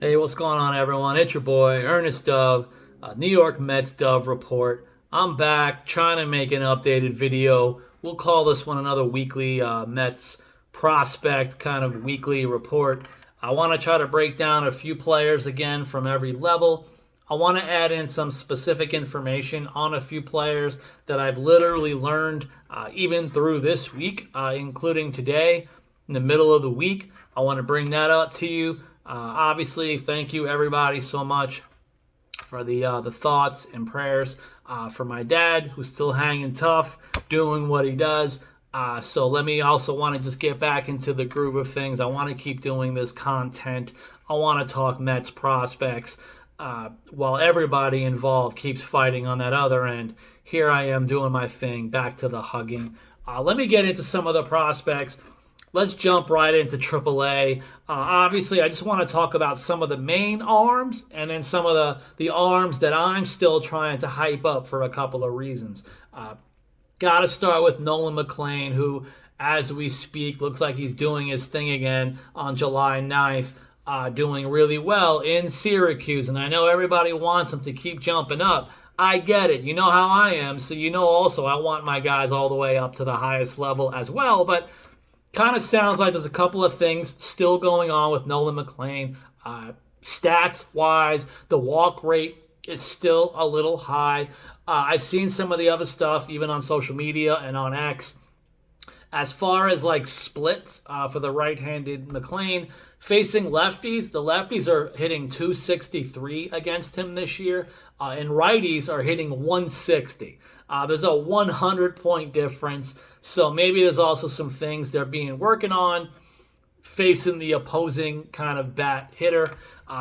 Hey, what's going on, everyone? It's your boy, Ernest Dove, New York Mets Dove Report. I'm back trying to make an updated video. We'll call this one another weekly Mets prospect kind of weekly report. I want to try to break down a few players again from every level. I want to add in some specific information on a few players that I've literally learned even through this week, including today in the middle of the week. I want to bring that up to you. Obviously, thank you everybody so much for the thoughts and prayers for my dad, who's still hanging tough, doing what he does. So let me also want to just get back into the groove of things. I want to keep doing this content. I want to talk Mets prospects while everybody involved keeps fighting on that other end. Here I am doing my thing, back to the hugging. Let me get into some of the prospects. Let's jump right into AAA. Obviously, I just want to talk about some of the main arms and then some of the arms that I'm still trying to hype up for a couple of reasons. Got to start with Nolan McLean, who, as we speak, looks like he's doing his thing again on July 9th, doing really well in Syracuse. And I know everybody wants him to keep jumping up. I get it. You know how I am. So you know also I want my guys all the way up to the highest level as well. But kind of sounds like there's a couple of things still going on with Nolan McLean. Stats-wise, the walk rate is still a little high. I've seen some of the other stuff, even on social media and on X. As far as like splits for the right-handed McLean, facing lefties, the lefties are hitting 263 against him this year, and righties are hitting 160. There's a 100-point difference, so maybe there's also some things they're working on facing the opposing kind of bat hitter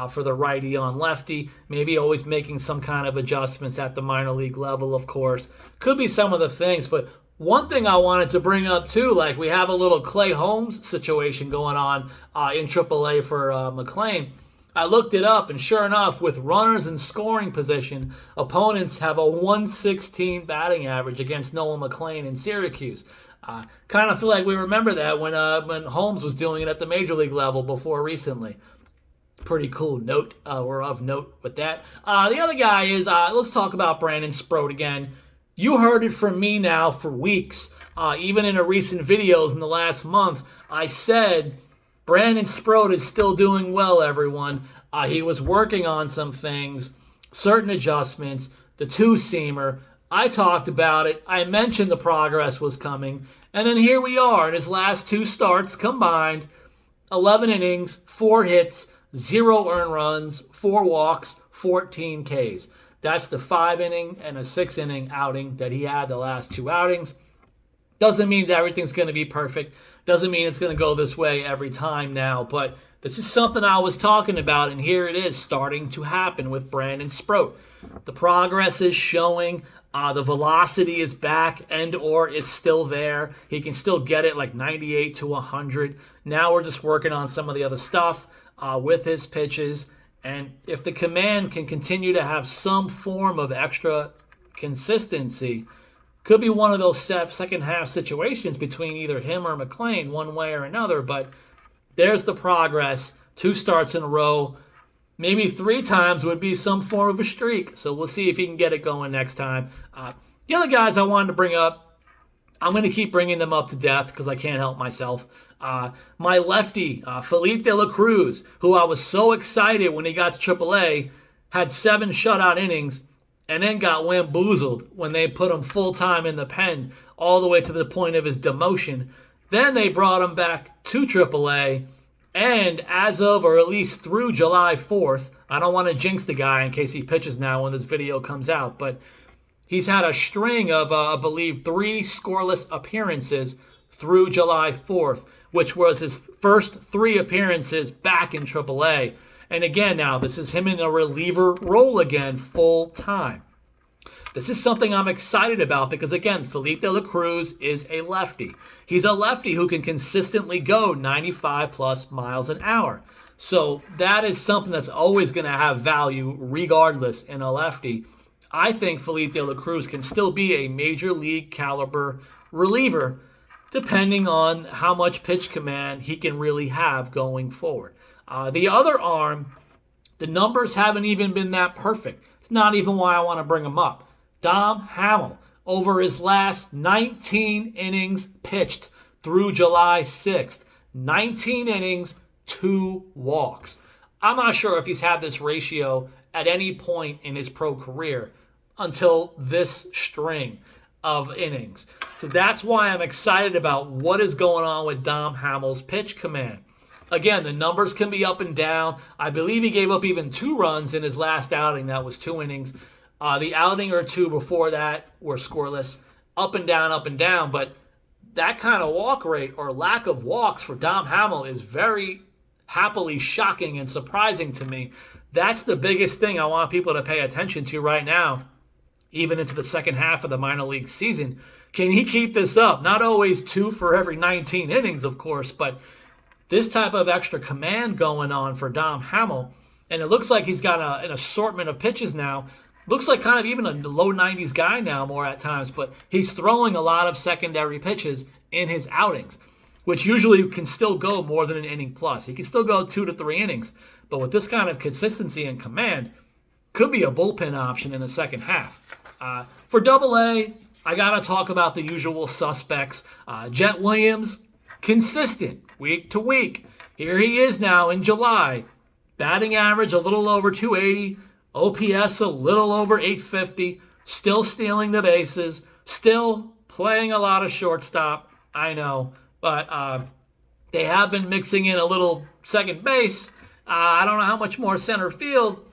for the righty on lefty. Maybe always making some kind of adjustments at the minor league level, of course. Could be some of the things, but one thing I wanted to bring up too, like we have a little Clay Holmes situation going on in AAA for McLean. I looked it up, and sure enough, with runners in scoring position, opponents have a 116 batting average against Nolan McLean in Syracuse. Kind of feel like we remember that when Holmes was doing it at the major league level before recently. Pretty cool note, or of note with that. The other guy is, let's talk about Brandon Sproat again. You heard it from me now for weeks. Even in a recent videos in the last month, I said Brandon Sproat is still doing well, everyone. He was working on some things, certain adjustments, the two-seamer. I talked about it. I mentioned the progress was coming. And then here we are in his last two starts combined. 11 innings, 4 hits, 0 earned runs, 4 walks, 14 Ks. That's the 5-inning and a 6-inning outing that he had the last 2 outings. Doesn't mean that everything's going to be perfect. Doesn't mean it's going to go this way every time now. But this is something I was talking about, and here it is starting to happen with Brandon Sproat. The progress is showing. The velocity is back and or is still there. He can still get it like 98 to 100. Now we're just working on some of the other stuff with his pitches. And if the command can continue to have some form of extra consistency, could be one of those second half situations between either him or McLean, one way or another. But there's the progress. 2 starts in a row. Maybe 3 times would be some form of a streak. So we'll see if he can get it going next time. The other guys I wanted to bring up, I'm going to keep bringing them up to death because I can't help myself. My lefty, Felipe de la Cruz, who I was so excited when he got to AAA, had 7 shutout innings, and then got bamboozled when they put him full-time in the pen all the way to the point of his demotion. Then they brought him back to AAA, and as of, or at least through July 4th, I don't want to jinx the guy in case he pitches now when this video comes out, but he's had a string of, I believe, 3 scoreless appearances through July 4th, which was his first 3 appearances back in AAA. And again now, this is him in a reliever role again, full time. This is something I'm excited about because, again, Felipe de la Cruz is a lefty. He's a lefty who can consistently go 95-plus miles an hour. So that is something that's always going to have value regardless in a lefty. I think Felipe de la Cruz can still be a major league caliber reliever depending on how much pitch command he can really have going forward. The other arm The numbers haven't even been that perfect. It's not even why I want to bring him up. Dom Hamill, over his last 19 innings pitched through July 6th, 19 innings, 2 walks. I'm not sure if he's had this ratio at any point in his pro career until this string of innings. So that's why I'm excited about what is going on with Dom Hamill's pitch command. Again, the numbers can be up and down. I believe he gave up even 2 runs in his last outing. That was 2 innings. The outing or 2 before that were scoreless. Up and down. But that kind of walk rate or lack of walks for Dom Hamill is very happily shocking and surprising to me. That's the biggest thing I want people to pay attention to right now, even into the second half of the minor league season. Can he keep this up? Not always 2 for every 19 innings, of course, but this type of extra command going on for Dom Hamill. And it looks like he's got an assortment of pitches now. Looks like kind of even a low 90s guy now more at times, but he's throwing a lot of secondary pitches in his outings, which usually can still go more than an inning plus. He can still go 2 to 3 innings, but with this kind of consistency and command, could be a bullpen option in the second half. For Double-A, I got to talk about the usual suspects. Jet Williams, consistent week to week. Here he is now in July. Batting average a little over 280. OPS a little over 850. Still stealing the bases. Still playing a lot of shortstop. I know. But they have been mixing in a little second base. I don't know how much more center field.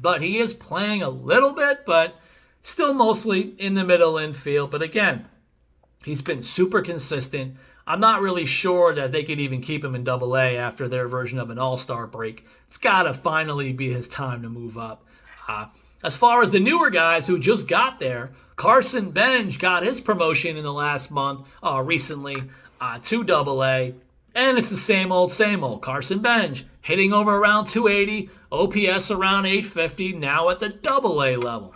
But he is playing a little bit, but still mostly in the middle infield. But again, he's been super consistent. I'm not really sure that they could even keep him in Double-A after their version of an all-star break. It's got to finally be his time to move up. As far as the newer guys who just got there, Carson Benj got his promotion in the last month, recently, to Double-A. And it's the same old. Carson Benj hitting over around 280, OPS around 850, now at the Double-A level.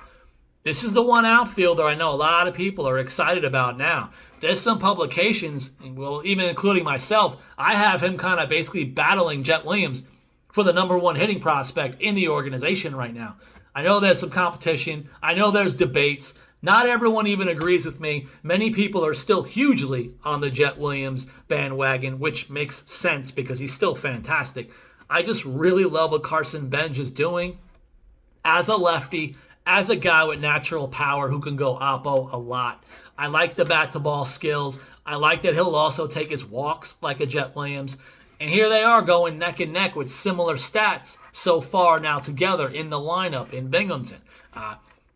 This is the one outfielder I know a lot of people are excited about now. There's some publications, well, even including myself, I have him kind of basically battling Jet Williams for the number 1 hitting prospect in the organization right now. I know there's some competition. I know there's debates. Not everyone even agrees with me. Many people are still hugely on the Jet Williams bandwagon, which makes sense because he's still fantastic. I just really love what Carson Benj is doing as a lefty, as a guy with natural power who can go oppo a lot. I like the bat-to-ball skills. I like that he'll also take his walks like a Jet Williams. And here they are going neck and neck with similar stats so far now together in the lineup in Binghamton.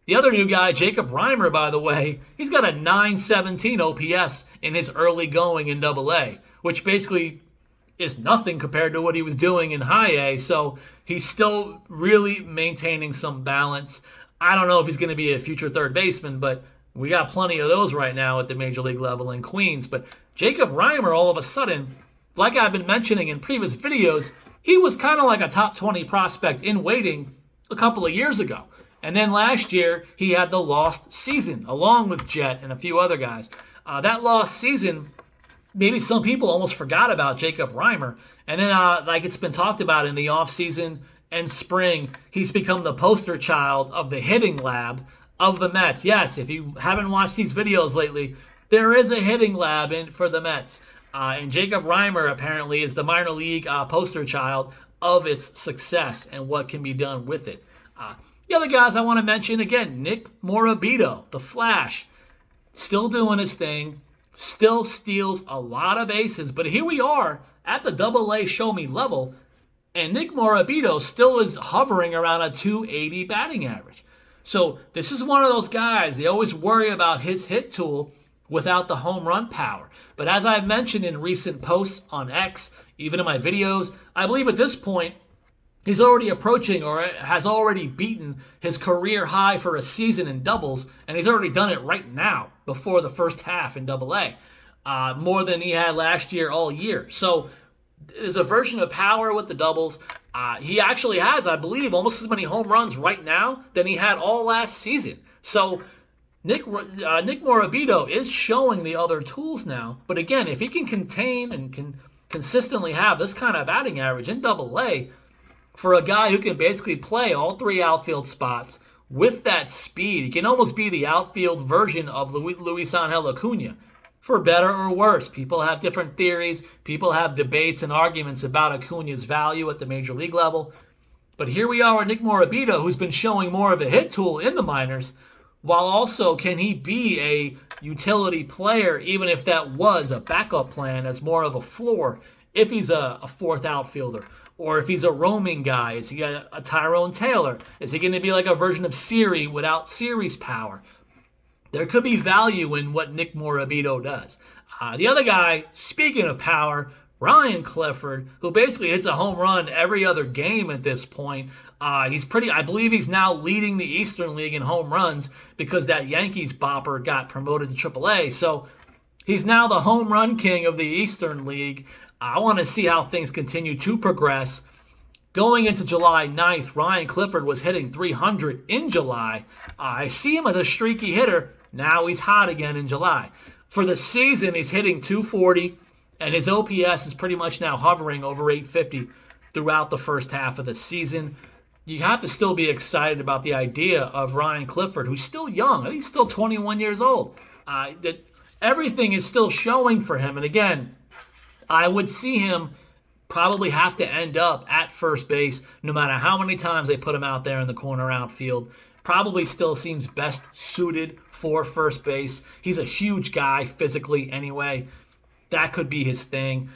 The other new guy, Jacob Reimer, by the way, he's got a 917 OPS in his early going in Double-A, which basically is nothing compared to what he was doing in High A. So he's still really maintaining some balance. I don't know if he's going to be a future third baseman, but we got plenty of those right now at the major league level in Queens. But Jacob Reimer, all of a sudden, like I've been mentioning in previous videos, he was kind of like a top 20 prospect in waiting a couple of years ago. And then last year, he had the lost season, along with Jet and a few other guys. That lost season, maybe some people almost forgot about Jacob Reimer. And then, like it's been talked about in the offseason and spring, he's become the poster child of the hitting lab of the Mets. Yes, if you haven't watched these videos lately, there is a hitting lab for the Mets. And Jacob Reimer apparently is the minor league poster child of its success and what can be done with it. The other guys I want to mention, again, Nick Morabito, the Flash, still doing his thing, still steals a lot of bases. But here we are at the Double-A show me level, and Nick Morabito still is hovering around a 280 batting average. So this is one of those guys, they always worry about his hit tool without the home run power. But as I've mentioned in recent posts on X, even in my videos, I believe at this point, he's already approaching or has already beaten his career high for a season in doubles, and he's already done it right now before the first half in Double-A, more than he had last year all year. So there's a version of power with the doubles. He actually has, I believe, almost as many home runs right now than he had all last season. So Nick Morabito is showing the other tools now. But again, if he can contain and can consistently have this kind of batting average in Double-A, for a guy who can basically play all three outfield spots with that speed. He can almost be the outfield version of Luis Angel Acuna, for better or worse. People have different theories. People have debates and arguments about Acuna's value at the major league level. But here we are with Nick Morabito, who's been showing more of a hit tool in the minors, while also can he be a utility player, even if that was a backup plan as more of a floor, if he's a fourth outfielder, or if he's a roaming guy. Is he a Tyrone Taylor? Is he going to be like a version of Siri without Siri's power? There could be value in what Nick Morabito does. The other guy, speaking of power, Ryan Clifford, who basically hits a home run every other game at this point. I believe he's now leading the Eastern League in home runs because that Yankees bopper got promoted to AAA. So he's now the home run king of the Eastern League. I want to see how things continue to progress. Going into July 9th, Ryan Clifford was hitting 300 in July. I see him as a streaky hitter. Now he's hot again in July. For the season, he's hitting 240, and his OPS is pretty much now hovering over 850 throughout the first half of the season. You have to still be excited about the idea of Ryan Clifford, who's still young. I think he's still 21 years old. That everything is still showing for him. And again, I would see him probably have to end up at first base no matter how many times they put him out there in the corner outfield. Probably still seems best suited for first base. He's a huge guy physically anyway. That could be his thing.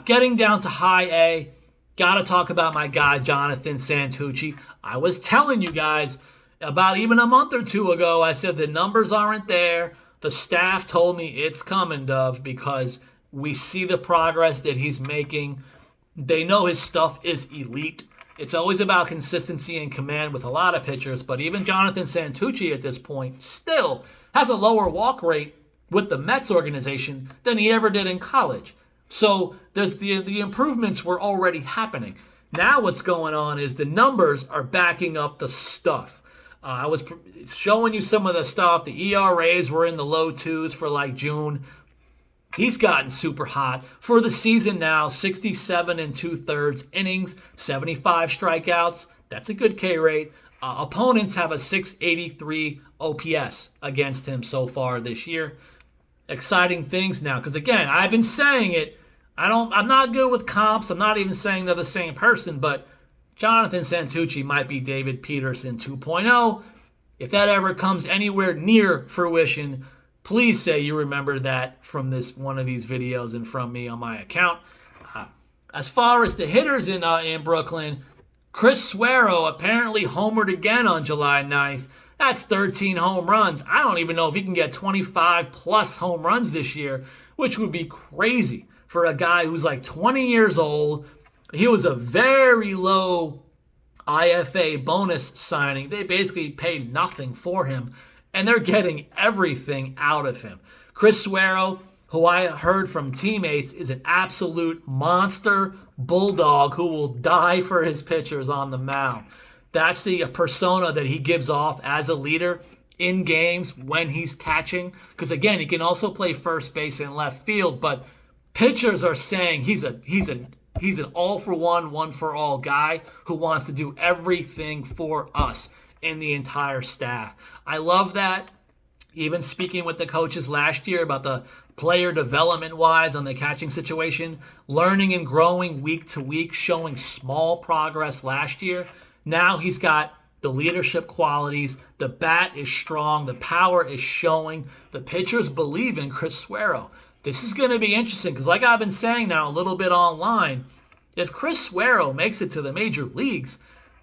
Getting down to high A, got to talk about my guy, Jonathan Santucci. I was telling you guys about even a month or two ago, I said the numbers aren't there. The staff told me it's coming, Dove, because we see the progress that he's making. They know his stuff is elite. It's always about consistency and command with a lot of pitchers, but even Jonathan Santucci at this point still has a lower walk rate with the Mets organization than he ever did in college. So there's the improvements were already happening. Now what's going on is the numbers are backing up the stuff. I was showing you some of the stuff. The ERAs were in the low twos for like June. He's gotten super hot. For the season now, 67 and 2/3 innings, 75 strikeouts. That's a good K rate. Opponents have a 683 OPS against him so far this year. Exciting things now, because again, I've been saying it. I'm not good with comps. I'm not even saying they're the same person, but Jonathan Santucci might be David Peterson 2.0. If that ever comes anywhere near fruition, please say you remember that from this one of these videos and from me on my account. As far as the hitters in Brooklyn, Chris Suero apparently homered again on July 9th. That's 13 home runs. I don't even know if he can get 25 plus home runs this year, which would be crazy for a guy who's like 20 years old. He was a very low IFA bonus signing. They basically paid nothing for him, and they're getting everything out of him. Chris Suero, who I heard from teammates, is an absolute monster bulldog who will die for his pitchers on the mound. That's the persona that he gives off as a leader in games when he's catching. Because again, he can also play first base and left field, but pitchers are saying he's an all-for-one, one-for-all guy who wants to do everything for us in the entire staff. I love that. Even speaking with the coaches last year about the player development-wise on the catching situation, learning and growing week to week, showing small progress last year. Now he's got the leadership qualities. The bat is strong. The power is showing. The pitchers believe in Chris Suero. This is going to be interesting because like I've been saying now a little bit online, if Chris Suero makes it to the major leagues,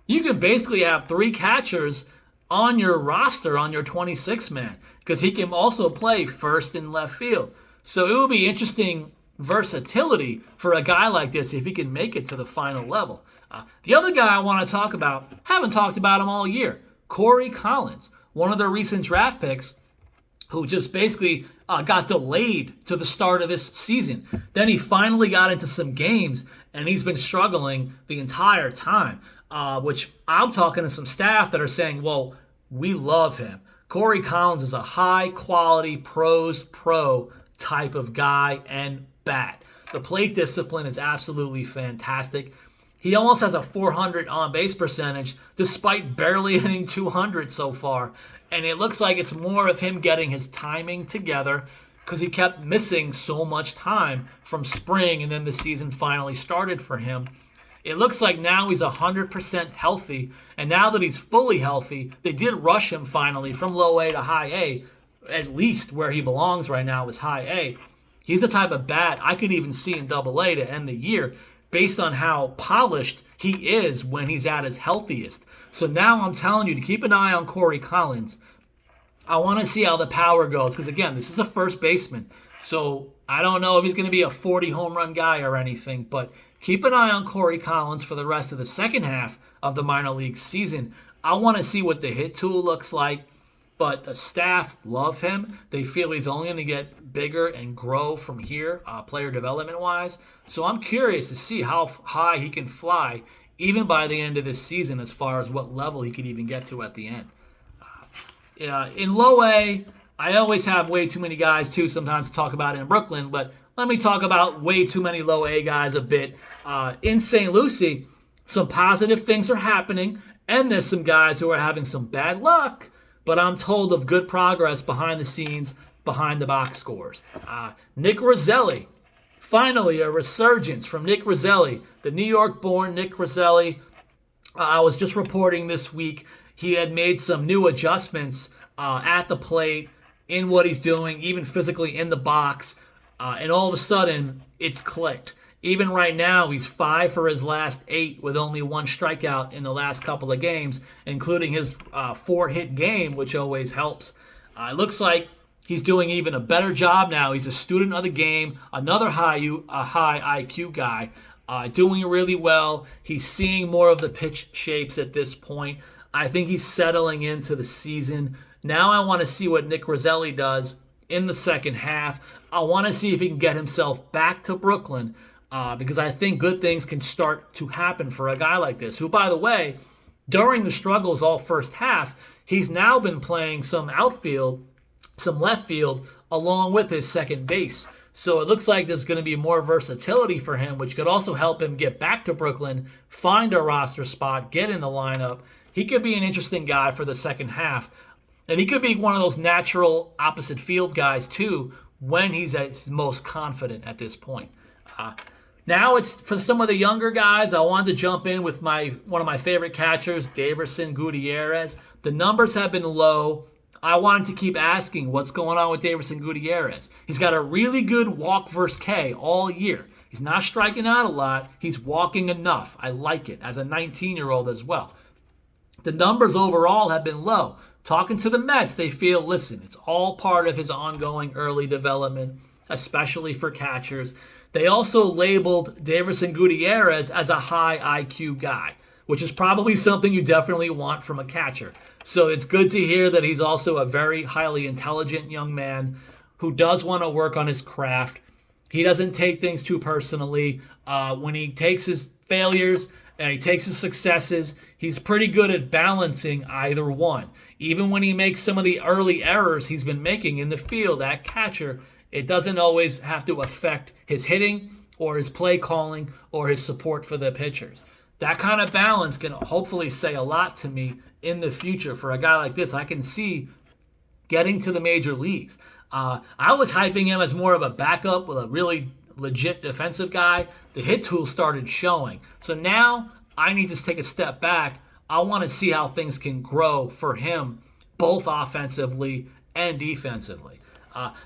you can basically have three catchers on your roster, on your 26-man, because he can also play first and left field. So it will be interesting versatility for a guy like this if he can make it to the final level. The other guy I want to talk about, haven't talked about him all year, Corey Collins, one of their recent draft picks, who just basically got delayed to the start of this season. Then he finally got into some games, and he's been struggling the entire time, which I'm talking to some staff that are saying, well, we love him. Corey Collins is a high-quality pros pro type of guy and bat. The plate discipline is absolutely fantastic. He almost has a 400 on base percentage despite barely hitting 200 so far. And it looks like it's more of him getting his timing together because he kept missing so much time from spring and then the season finally started for him. It looks like now he's 100% healthy. And now that he's fully healthy, they did rush him finally from low A to high A. At least where he belongs right now is high A. He's the type of bat I could even see in double A to end the year based on how polished he is when he's at his healthiest. So now I'm telling you to keep an eye on Corey Collins. I want to see how the power goes because, again, this is a first baseman. So I don't know if he's going to be a 40 home run guy or anything, but keep an eye on Corey Collins for the rest of the second half of the minor league season. I want to see what the hit tool looks like. But the staff love him. They feel he's only going to get bigger and grow from here, player development-wise. So I'm curious to see how high he can fly, even by the end of this season, as far as what level he could even get to at the end. In low A, I always have way too many guys, too, sometimes to talk about in Brooklyn. But let me talk about way too many low A guys a bit. In St. Lucie, some positive things are happening, and there's some guys who are having some bad luck. But I'm told of good progress behind the scenes, behind the box scores. Nick Roselli, finally a resurgence from Nick Roselli, the New York-born Nick Roselli. I was just reporting this week he had made some new adjustments at the plate in what he's doing, even physically in the box, and all of a sudden it's clicked. Even right now, he's 5 for his last 8 with only 1 strikeout in the last couple of games, including his 4-hit game, which always helps. It looks like he's doing even a better job now. He's a student of the game, another high IQ guy, doing really well. He's seeing more of the pitch shapes at this point. I think he's settling into the season. Now I want to see what Nick Roselli does in the second half. I want to see if he can get himself back to Brooklyn. Because I think good things can start to happen for a guy like this, who, by the way, during the struggles all first half, he's now been playing some outfield, some left field, along with his second base. So it looks like there's going to be more versatility for him, which could also help him get back to Brooklyn, find a roster spot, get in the lineup. He could be an interesting guy for the second half. And he could be one of those natural opposite field guys, too, when he's at his most confident at this point. Now it's for some of the younger guys. I wanted to jump in with one of my favorite catchers, Daverson Gutierrez. The numbers have been low. I wanted to keep asking what's going on with Daverson Gutierrez. He's got a really good walk versus K all year. He's not striking out a lot. He's walking enough. I like it as a 19-year-old as well. The numbers overall have been low. Talking to the Mets, they feel, listen, it's all part of his ongoing early development, especially for catchers. They also labeled Daverson Gutierrez as a high IQ guy, which is probably something you definitely want from a catcher. So it's good to hear that he's also a very highly intelligent young man who does want to work on his craft. He doesn't take things too personally. When he takes his failures and he takes his successes, he's pretty good at balancing either one. Even when he makes some of the early errors he's been making in the field at catcher, it doesn't always have to affect his hitting or his play calling or his support for the pitchers. That kind of balance can hopefully say a lot to me in the future for a guy like this. I can see getting to the major leagues. I was hyping him as more of a backup with a really legit defensive guy. The hit tool started showing. So now I need to take a step back. I want to see how things can grow for him, both offensively and defensively.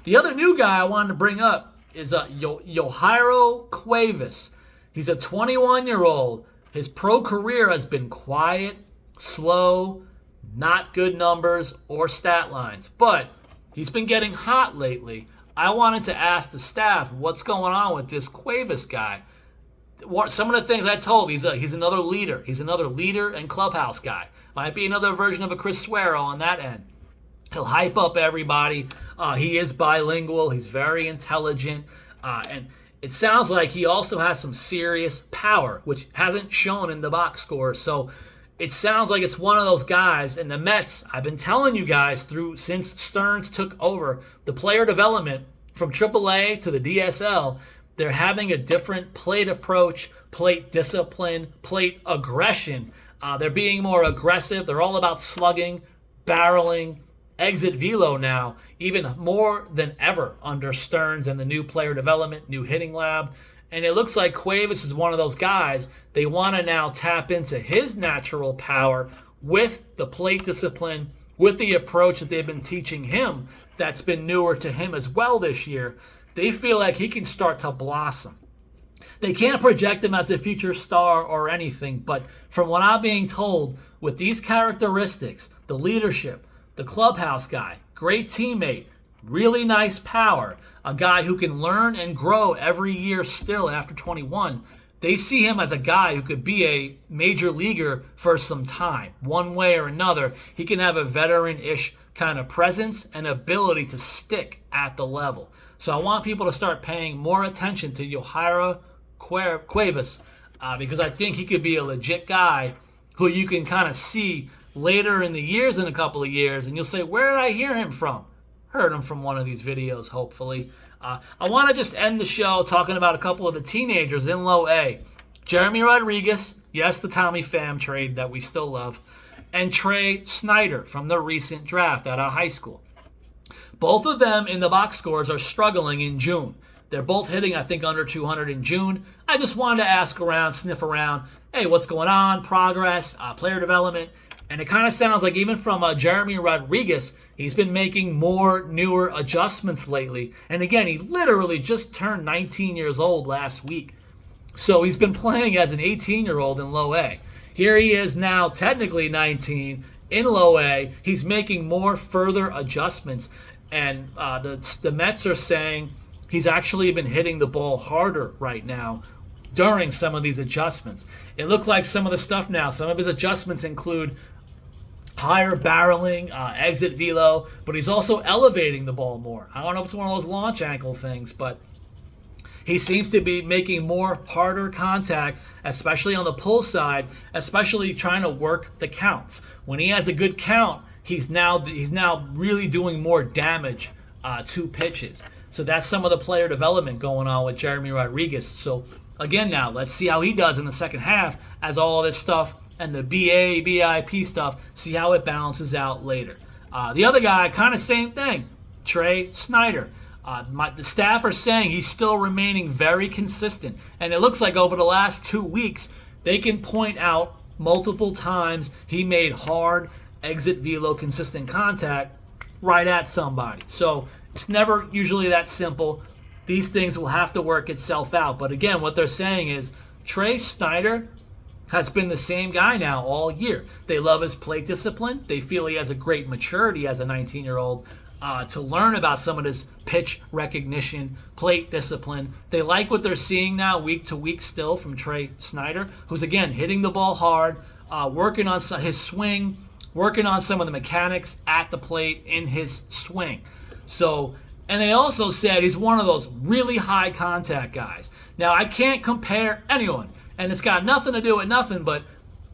The other new guy I wanted to bring up is Yohairo Cuevas. He's a 21-year-old. His pro career has been quiet, slow, not good numbers or stat lines. But he's been getting hot lately. I wanted to ask the staff what's going on with this Cuevas guy. Some of the things I told, he's another leader. He's another leader and clubhouse guy. Might be another version of a Chris Suero on that end. He'll hype up everybody. He is bilingual. He's very intelligent. And it sounds like he also has some serious power, which hasn't shown in the box score. So it sounds like it's one of those guys. And the Mets, I've been telling you guys since Stearns took over the player development from AAA to the DSL, They're having a different plate approach, plate discipline, plate aggression. They're being more aggressive. They're all about slugging, barreling, exit velo now, even more than ever under Stearns and the new player development, new hitting lab. And it looks like Cuevas is one of those guys. They want to now tap into his natural power with the plate discipline, with the approach that they've been teaching him that's been newer to him as well this year. They feel like he can start to blossom. They can't project him as a future star or anything, but from what I'm being told, with these characteristics, the leadership, the clubhouse guy, great teammate, really nice power, a guy who can learn and grow every year still after 21, they see him as a guy who could be a major leaguer for some time. One way or another, he can have a veteran-ish kind of presence and ability to stick at the level. So I want people to start paying more attention to Yohaira Cuevas because I think he could be a legit guy who you can kind of see later in the years, in a couple of years, and you'll say, where did I hear him from? Heard him from one of these videos, hopefully. I want to just end the show talking about a couple of the teenagers in low A. Jeremy Rodriguez, yes, the Tommy Pham trade that we still love, and Trey Snyder from the recent draft out of high school. Both of them in the box scores are struggling in June. They're both hitting, I think, under 200 in June. I just wanted to ask around, sniff around, hey, what's going on, progress, player development. And it kind of sounds like even from Jeremy Rodriguez, he's been making more newer adjustments lately. And again, he literally just turned 19 years old last week. So he's been playing as an 18-year-old in low A. Here he is now, technically 19, in low A. He's making more further adjustments. And the Mets are saying he's actually been hitting the ball harder right now during some of these adjustments. It looked like some of the stuff now, some of his adjustments include higher barreling, exit velo, but he's also elevating the ball more. I don't know if it's one of those launch ankle things, but he seems to be making more harder contact, especially on the pull side, especially trying to work the counts. When he has a good count, he's now really doing more damage to pitches. So that's some of the player development going on with Jeremy Rodriguez. So again now, let's see how he does in the second half as all of this stuff and the BIP stuff, see how it balances out later. The other guy, kind of same thing, Trey Snyder. The staff are saying he's still remaining very consistent. And it looks like over the last 2 weeks, they can point out multiple times he made hard exit velo consistent contact right at somebody. So it's never usually that simple. These things will have to work itself out. But again, what they're saying is Trey Snyder has been the same guy now all year. They love his plate discipline. They feel he has a great maturity as a 19-year-old to learn about some of this pitch recognition, plate discipline. They like what they're seeing now week to week still from Trey Snyder, who's, again, hitting the ball hard, working on his swing, working on some of the mechanics at the plate in his swing. So, and they also said he's one of those really high contact guys. Now, I can't compare anyone, and it's got nothing to do with nothing, but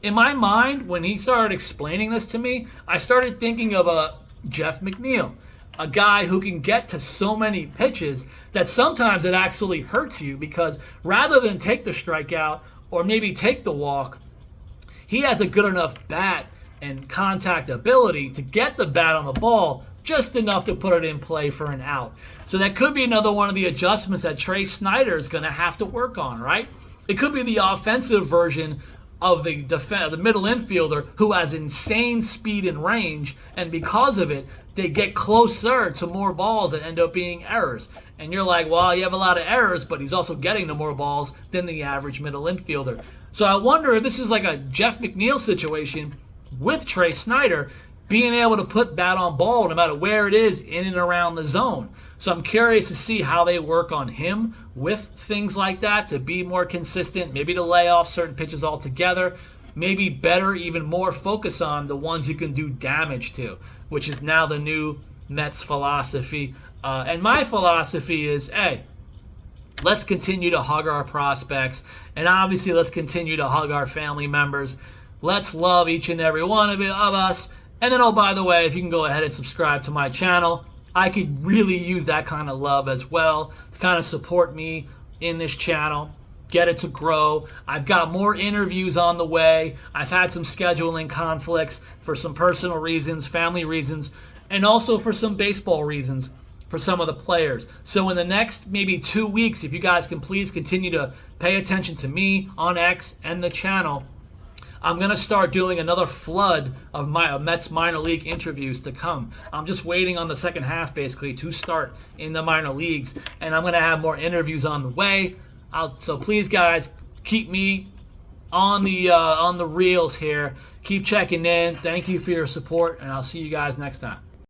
in my mind, when he started explaining this to me, I started thinking of a Jeff McNeil, a guy who can get to so many pitches that sometimes it actually hurts you because rather than take the strikeout or maybe take the walk, he has a good enough bat and contact ability to get the bat on the ball just enough to put it in play for an out. So that could be another one of the adjustments that Trey Snyder is going to have to work on, right? It could be the offensive version of the middle infielder who has insane speed and range, and because of it, they get closer to more balls that end up being errors. And you're like, well, you have a lot of errors, but he's also getting to more balls than the average middle infielder. So I wonder if this is like a Jeff McNeil situation with Trey Snyder being able to put bat on ball no matter where it is in and around the zone. So I'm curious to see how they work on him with things like that to be more consistent, maybe to lay off certain pitches altogether, maybe better, even more focus on the ones you can do damage to, which is now the new Mets philosophy. And my philosophy is, hey, let's continue to hug our prospects, and obviously let's continue to hug our family members. Let's love each and every one of us. And then, oh, by the way, if you can go ahead and subscribe to my channel, I could really use that kind of love as well to kind of support me in this channel, get it to grow. I've got more interviews on the way. I've had some scheduling conflicts for some personal reasons, family reasons, and also for some baseball reasons for some of the players. So in the next maybe 2 weeks, if you guys can please continue to pay attention to me on X and the channel, I'm going to start doing another flood of my Mets minor league interviews to come. I'm just waiting on the second half basically to start in the minor leagues, and I'm going to have more interviews on the way. So please guys, keep me on the reels here. Keep checking in. Thank you for your support, and I'll see you guys next time.